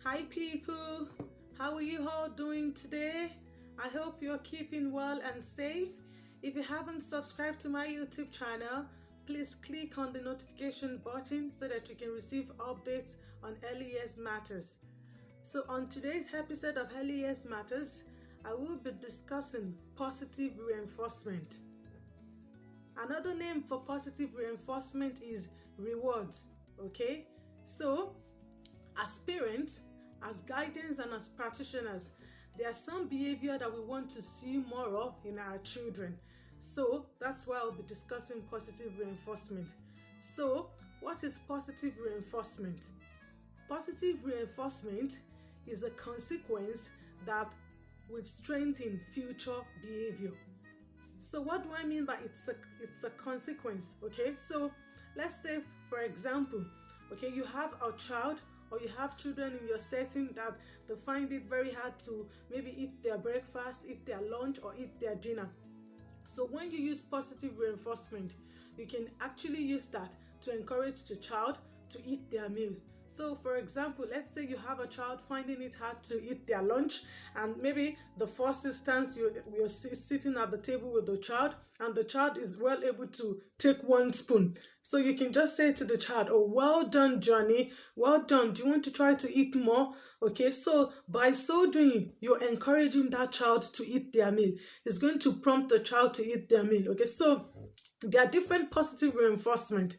Hi people, how are you all doing today? I hope you're keeping well and safe. If you haven't subscribed to my YouTube channel, please click on the notification button so that you can receive updates on Early Years Matters. So on today's episode of Early Years Matters, I will be discussing positive reinforcement. Another name for positive reinforcement is rewards, okay? So as parents, as guidance, and as practitioners, there are some behavior that we want to see more of in our children. So that's why I'll be discussing positive reinforcement. So, what is positive reinforcement? Positive reinforcement is a consequence that will strengthen future behavior. So what do I mean by it's a consequence? Okay, so let's say for example, okay, you have a child or you have children in your setting that they find it very hard to maybe eat their breakfast, eat their lunch, or eat their dinner. So when you use positive reinforcement, you can actually use that to encourage the child to eat their meals. So for example, let's say you have a child finding it hard to eat their lunch, and maybe the first instance you're sitting at the table with the child and the child is well able to take one spoon. So you can just say to the child, oh, well done, Johnny, well done, do you want to try to eat more? Okay, so by so doing, you're encouraging that child to eat their meal. It's going to prompt the child to eat their meal. Okay, so there are different positive reinforcement.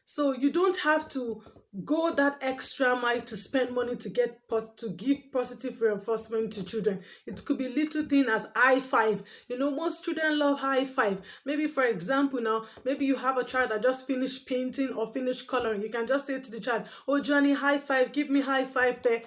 So you don't have to go that extra mile to spend money to give positive reinforcement to children. It could be little thing as high five. Most children love high five. Maybe for example now, maybe you have a child that just finished painting or finished coloring. You can just say to the child, oh Johnny, high five, give me high five there.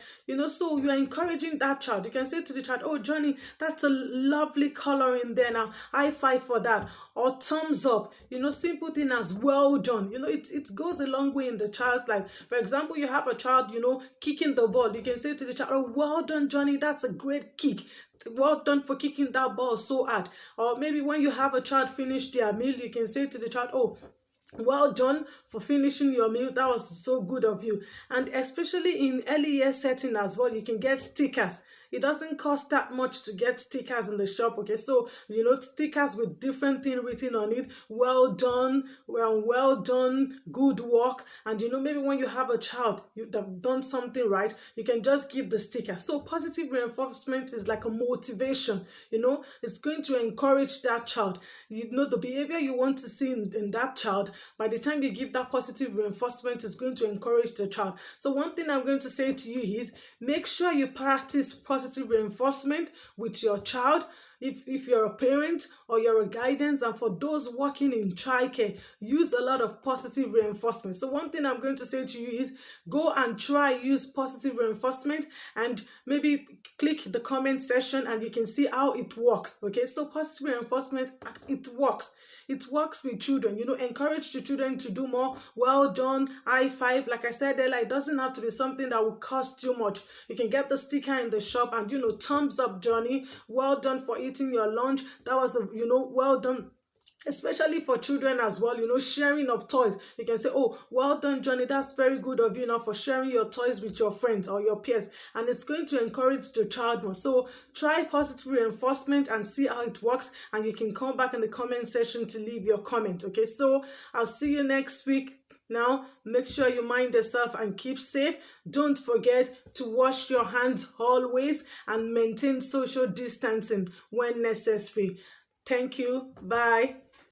So you are encouraging that child. You can say to the child, oh Johnny, that's a lovely coloring there now. High five for that. Or thumbs up. Simple thing as well done. It goes a long way in the child's life. For example, you have a child, kicking the ball. You can say to the child, oh, well done, Johnny, that's a great kick. Well done for kicking that ball so hard. Or maybe when you have a child finish their meal, you can say to the child, oh, well done for finishing your meal. That was so good of you. And especially in early year setting as well, you can get stickers. It doesn't cost that much to get stickers in the shop. Okay, so stickers with different things written on it. Well done, well done, good work. And maybe when you have a child that have done something right, you can just give the sticker. So positive reinforcement is like a motivation. It's going to encourage that child. The behavior you want to see in that child, by the time you give that positive reinforcement, is going to encourage the child. So one thing I'm going to say to you is make sure you practice positive reinforcement with your child. If you're a parent or you're a guidance, and for those working in childcare, use a lot of positive reinforcement. So one thing I'm going to say to you is go and try use positive reinforcement, and maybe click the comment section and you can see how it works. Okay, so positive reinforcement, it works. It works with children. Encourage the children to do more. Well done, high five. Like I said earlier, it doesn't have to be something that will cost you much. You can get the sticker in the shop and thumbs up, Johnny. Well done for eating your lunch. That was well done. Especially for children as well, sharing of toys. You can say, oh, well done, Johnny, that's very good of you now for sharing your toys with your friends or your peers. And it's going to encourage the child more. So try positive reinforcement and see how it works. And you can come back in the comment section to leave your comment. Okay, so I'll see you next week. Now, make sure you mind yourself and keep safe. Don't forget to wash your hands always and maintain social distancing when necessary. Thank you. Bye.